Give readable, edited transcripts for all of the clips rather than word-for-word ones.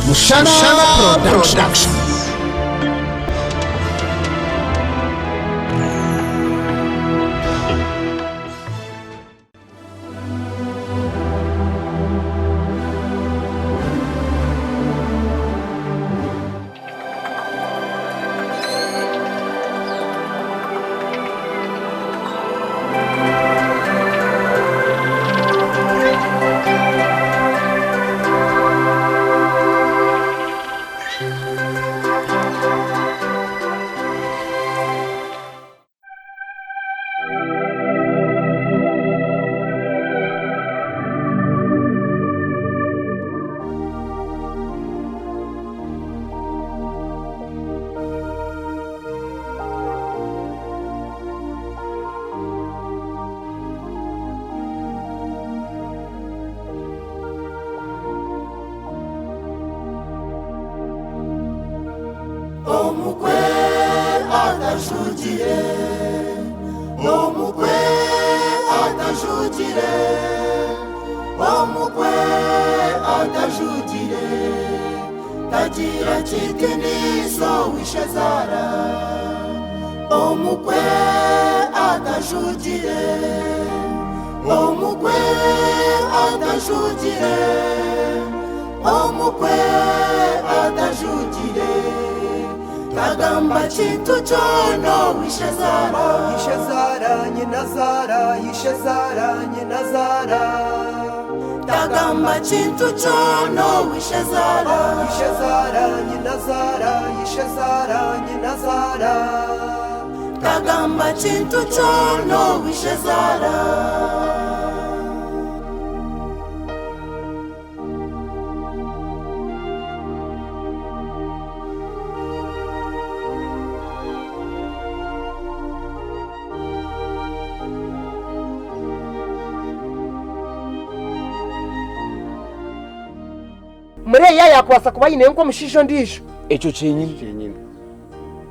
Mushana Production. Omukwe atajugire, omukwe atajugire, omukwe atajugire, tagira chitiniso wishazara. Omukwe atajugire, omukwe atajugire, omukwe atajugire. Kagamba chintu chono wishazara, Ishazara nyinazara, Ishazara nyinazara. Kagamba chintu chono wishazara, Ishazara nyinazara, Ishazara nyinazara. Kagamba chintu chono wishazara. Mureya yakwasa kuba yine nko mushisho ndisho echo chenyine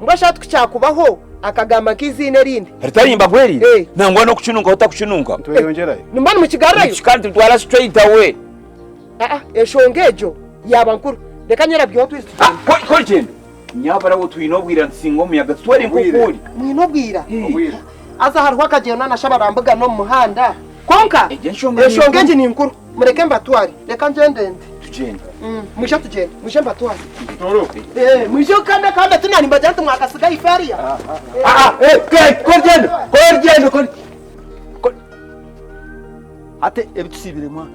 mbasha tukyakubaho akagamba kizine rindi ritarimba kweli nangwa no kuchununga utakuchununga Tuyongerayo. numani mukigarayo kandi twala straight away eshongejo yaba nkuru reka nyirabyo twisi ko gendo nyabara wo twinobwira nsingo muyaga twere nkukuri mwinobwira Obwira. aza harwa akagenda nashabarambuga no muhanda konka eshongeje ni nkuru mureke mbatwari reka ngende tugenda musha tugende musha mbatwari Toro. musha kanda tunani mbajante mwakasiga ifaria ko gendo ate ebitusibire mwa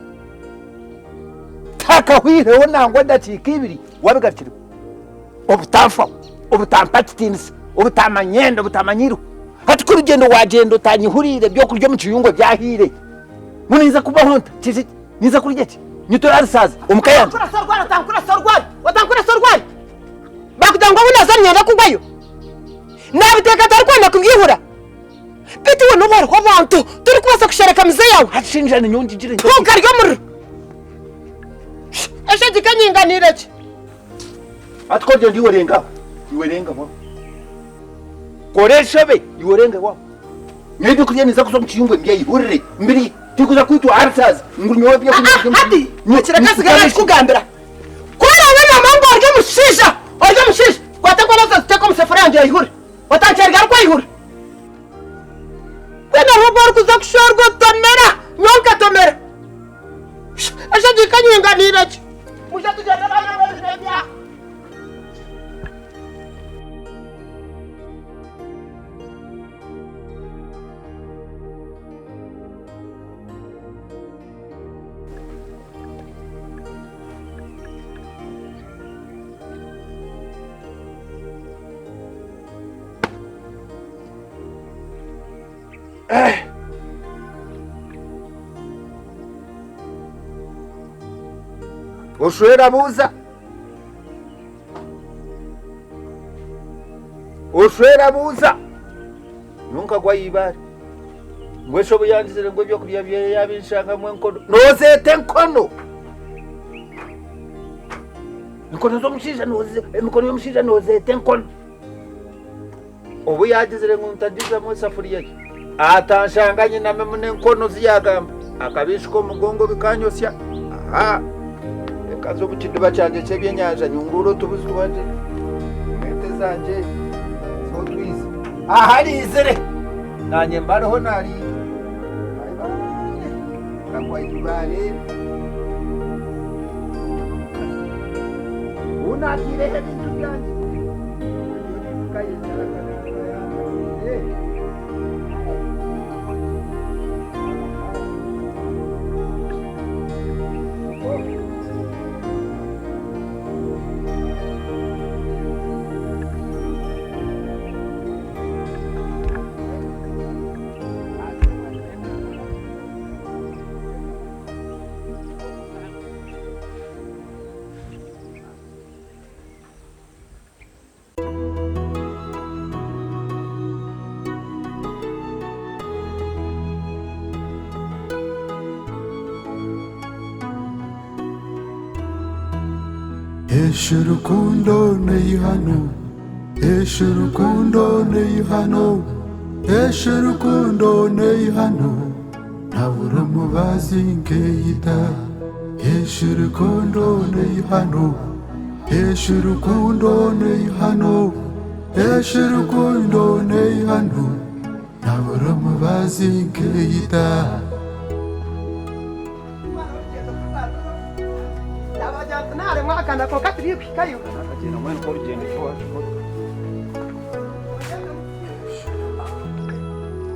taka hwireho nangwa ndacika ibiri wabigarukira obutamfa obutampatitinisa obutamanyenda obutamanyiru hati ko urugendo wagenda utanyihurire byo kurya mu kiyungwe byahire muniza kubaho nta kizi niza kurya ki nyitora saza umukayanda watankura sorwari bakudanga bunazanye ndakugwayo nabiteka tarkwenda kubyihura biti wono barho abantu turi kubasa kushareka mize yawe hatshinjana nyondi jire ntukaryo muri eshe dikanyinganire ki atikoje ndiworenga mwa koreshobe iworenga wa nyedu kurya niza kuzo mu kiyungwe byayihurire mbiri tikuza kwitwa arsaza ngurunyo byo hadi kirakasiga kugambira kora wana mambo aryo mushisha watakwa nazo teko musafari yanje yihuri watancherga arko yihuri wena robor kuza kushorgo tomera nyonka tomera ashaji kanyinganira ki mushatu jana bana bya oshwera buza nunka kwa ibari ngwesho buyandizire ngo byo kurya bye yabishaka mwe nkono nozete nkono nkono zo mushisha noze emikono yo mushisha nozete nkono obu yagizire ngo ntadiza mu safuriya ye atanshanganye na meme nkono ziyagamba akabishiko mugongo bikanyosya aha kazo bukidiba cyanje cy'ebyenyanja nyunguro tubuzwanje mwete zanje so twize ahari izere nanye mbariho nari kakwa ibare unatire ibintu byanje kayizera Eshurukundo neihano, eshurukundo neihano, eshurukundo neihano, nabura mubazi nkeyita. Eshurukundo neihano, eshurukundo neihano, eshurukundo neihano, nabura mubazi nkeyita. Kana ko katri pikayo akagenda mwana ko rugendo cyo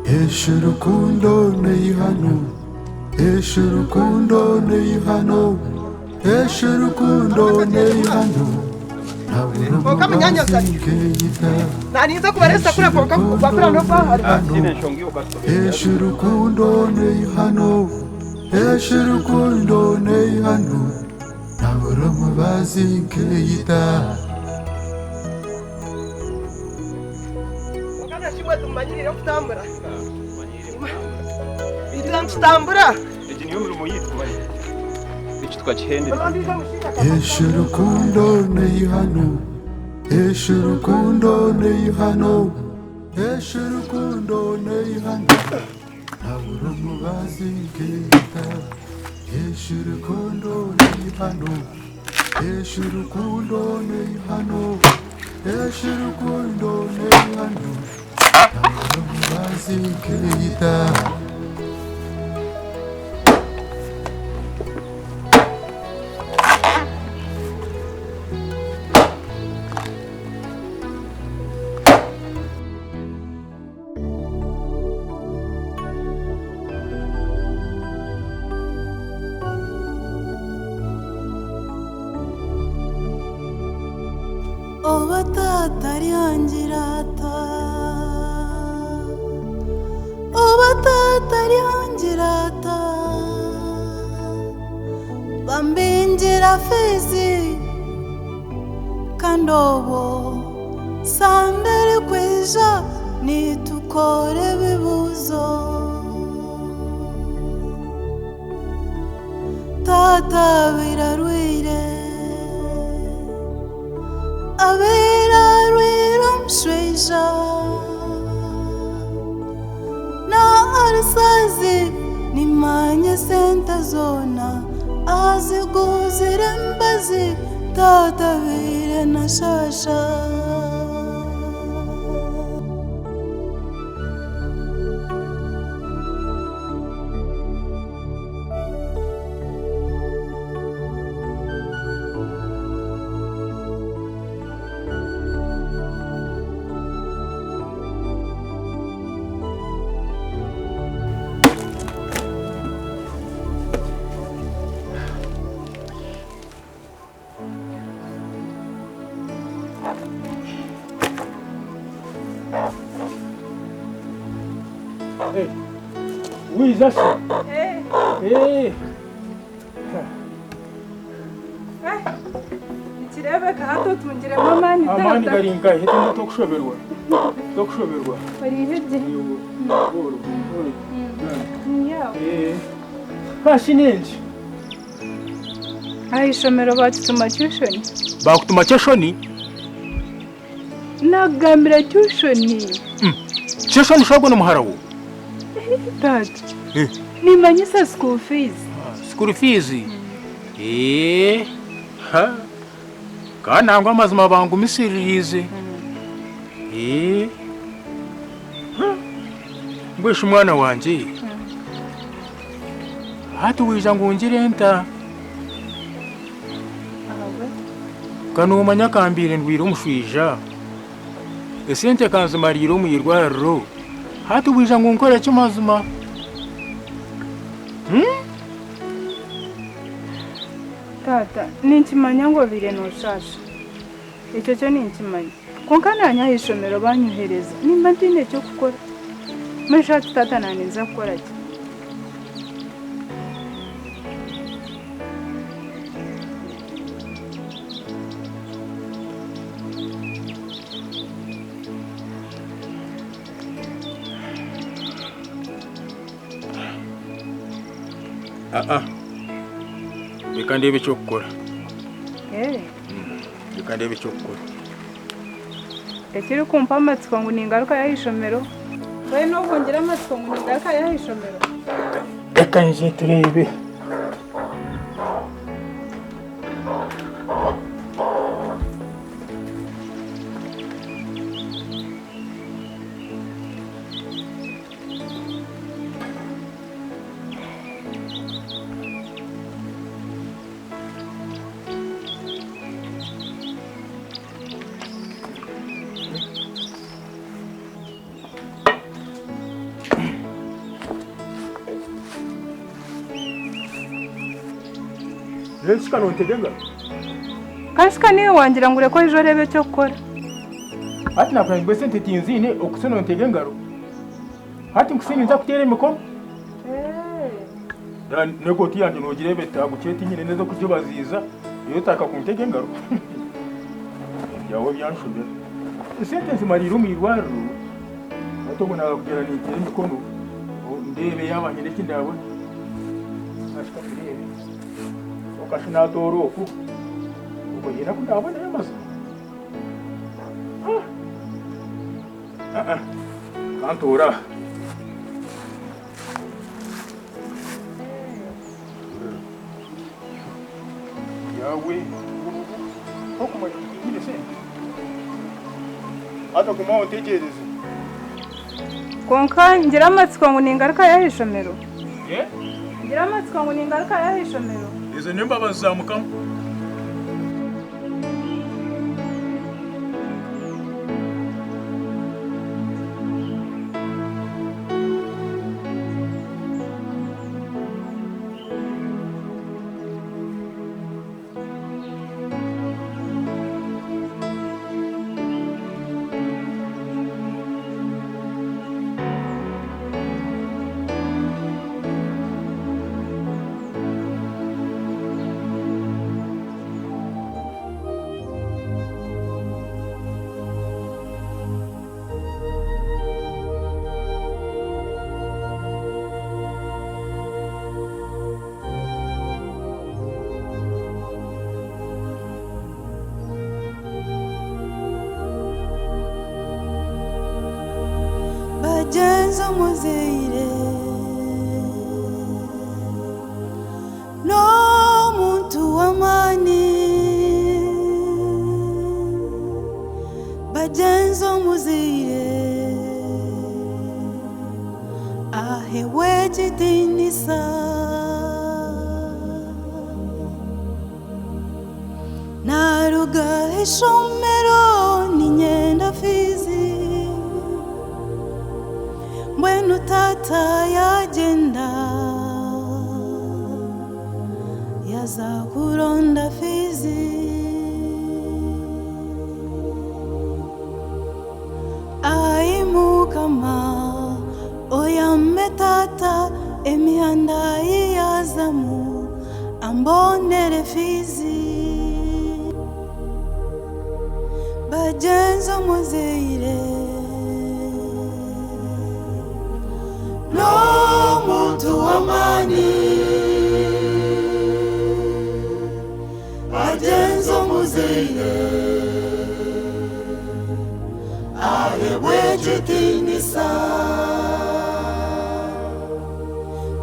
Eshurukundo neihano, eshurukundo neihano, eshurukundo neihano, nabura mubazi nkeyita. naniza kubaresa kura ko bakura no bahari Eshurukundo neihano, eshurukundo neihano, nabura mubazi nkeyita. kana shimwe tumanyirira kutambura iriza mtambura niyo muri yitwaye iki twakihende Eshurukundo neihano, eshurukundo neihano, eshurukundo neihano, nabura mubazi nkeyita. Eshurukundo neihano, eshurukundo neihano, eshurukundo neihano, nabura mubazi nkeyita. Oba tata ryangirata, oba tata ryangirata, bambingira fizi kandobo sambere kweja nitukore bibuzo. Tata birarwire abera rwira mshweja na arisazi nimanye senta zona aziguzire mbazi tata bire na shasha. Oui, ça c'est. Eh. Ikirebe kato tungire mamani dada. Amani garinga hita tokushoberwa. Tokushoberwa. Bari hije. Boro. Yawo. Hashinenje. Ai shomero batutuma tuition. Bakutuma cyeshoni? Nagambira tuition. Cyeshoni shogo no muharawo. Dad. Nimanyisa school fees. School fees. kandi nangwa amazima bangu misiririze ngwesha umwana wanje hati wija ngo ungire nta kanumanya kambire ndwira umushwija esente kanzumariro mu irwariro hati wija ngo nkore cyo mazima tata ninkimanya ngo bire noshasha icyo cyo ninkimanya konka nanya ishomero banyohereza nimba ndine cyo gukora mushatse tata nanenza gukora ki reka ndebe icyo gukora reka ndebe icyo gukora ekiri kumpa amatsiko ngo ni ingaruka y'ishomero we no kongera amatsiko ngo ni ingaruka y'ishomero reka nje turebe Nshika nontegenga kashika niwe wangira ngo ureko ejo rebe cyo gukora hati nakora ngwe sente tinzine okusona ntegengaro hati nkusini nza kutere imikono nego tiyanje nogire beta guketi nyine neza kujyo baziza iyo taka kuntegengaro yawe byanshobera sente nzimarira mu irwariro batobona kugera ni tere imikono ndebe yabanye ndabona ashika ndebe okashina toroku uko yera kundabona yamaze kantora yawe okumanya kugire sente hata kuma utegereze konka ngira amatsiko ngo ni ingaruka y'ishomero ye ngira amatsiko ngo ni ingaruka y'ishomero izo nimba bazamukamo bagenza muzeire no muntu w'amani bagenza muzeire ahewe jidinisa naruga ishomero ninyenda fizi mbwenu tata yagenda yaza kuronda fizi aimukama oyamme tata emihanda yiyazamu ambonere fizi bagenza muzeire no muntu w'amani bagenza muzeire ahewe jidinisa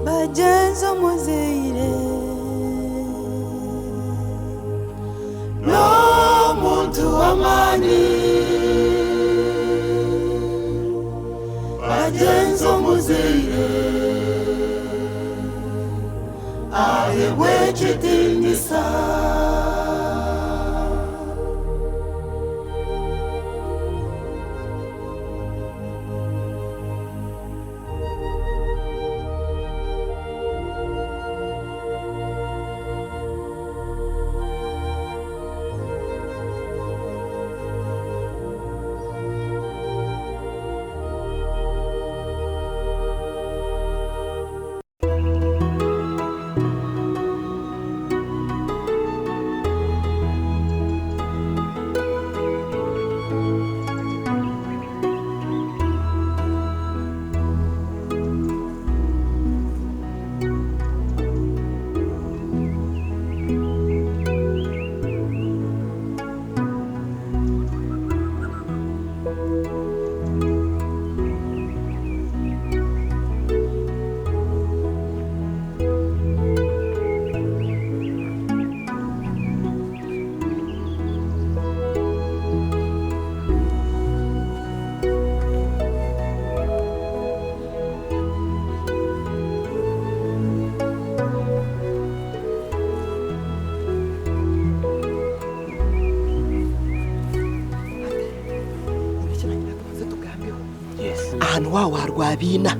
bagenza muzeire w'amani bagenzo muzire ahebwe kitinisa ahantu wawe harwabina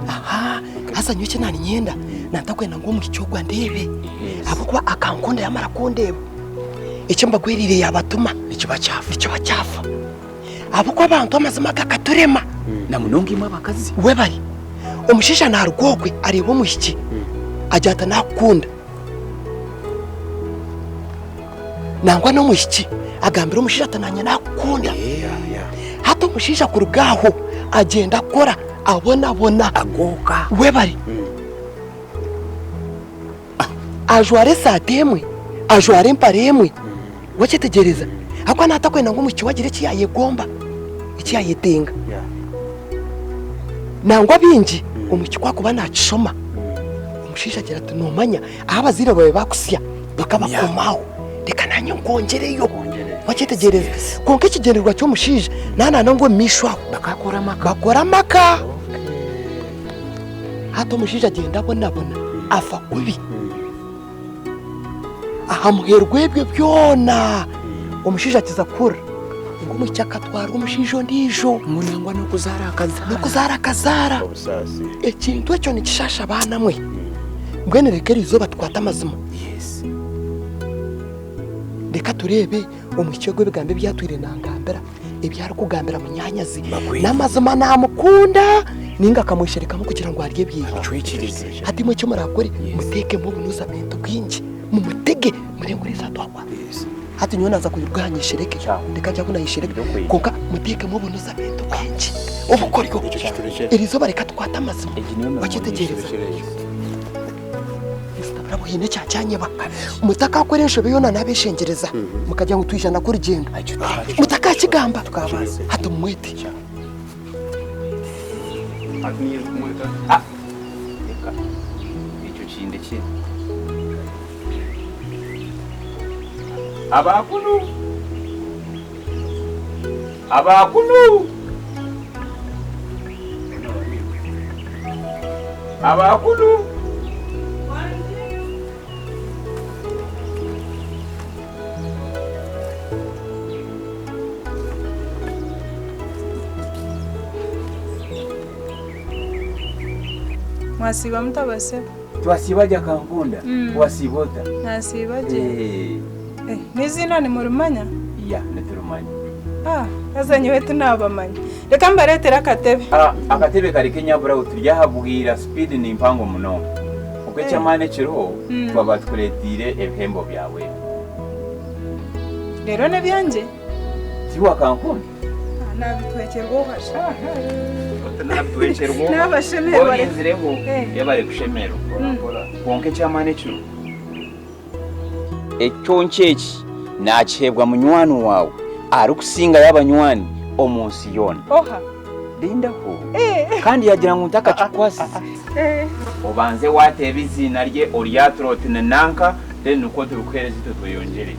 aha hasa nyoke nani nyenda natakwenda ngo mu kicyogwa ndebe abo kuba akankunda yamara kundeba icyo mbagwirire yabatuma nicyo bacyafa abo kuba abantu amazima gakaturema na munongi mabakazi we bari umushisha na rugogwe areba umuhiki ajyata nakunda nangwa no muhiki agambira umushisha atananya nakunda hata umushisha ku rugaho agenda akora abona agoka we bari ajware satemwe ajware mparemwe wakitegereza akwa natakwenda ngo mucyo wagire kiyaye gomba ikiyaye tenga nangwa bingi umucyo kwakuba nacishoma umushisha agira ati nomanya aho abazire bawe bakusya bakabakomaho reka nanyo ngongereyo wakitegereza konke ikigenderwa cyo mushije nana ngo mishwa bakora maka hato mushije agenda abona afa kubi ahamuherwebwe byona umushije atiza kura ngo mucyaka twara umushijo ndijo munangwa no kuzarakazara ikintu cyo ni kishasha bana mwe ngwene rekeri zo batwata amazima reka turebe umucyogo bigambe byatwire nangambera ibyara kugambera mu nyanyazi n'amazima namukunda ninga kamushereka mu kugira ngo arye byiza hati mu cyo murakore muteke mu bunuzamento bwinji mu mutege murengureza twakwa hati nyo naza kuyirwanyishireke ndeka cyo kunayishireke konka muteke mu bunuzamento bwinji ubukoryo irizo bareka twata amazima bakitegereza rabo hine cyanyeba mutaka akoresha biyona nabeshengereza mukajya ngo twijana ku rugendo mutaka kigamba tukabaza hato mwete akniye kumweta reka icyo kindi ki abakunu mwasiba mutabase twasibaje kankunda wasibota nasibaje nizina ni murumanya ya neturumanya azanye wetu nabamanya reka mbaretera akatebe akatebe kari kenyabura uturyahabwira speed ni impango muno uko cyamane kiriho twabatkuretire ebihembo byawe rero ne byanje tiwa kankunda nabitwekerwa hasha nabitwekerwa nabashemero barinzireho yabare kushemero konke cyamane kiriho ecyoncheki nachebwa munywani wawe arukusinga y'abanywani omunsi yona oha lindaho kandi yagira ngo ntaka kikwasi obanze wateba izina rye oryatrotine nanka then uko turukwereza tuyongere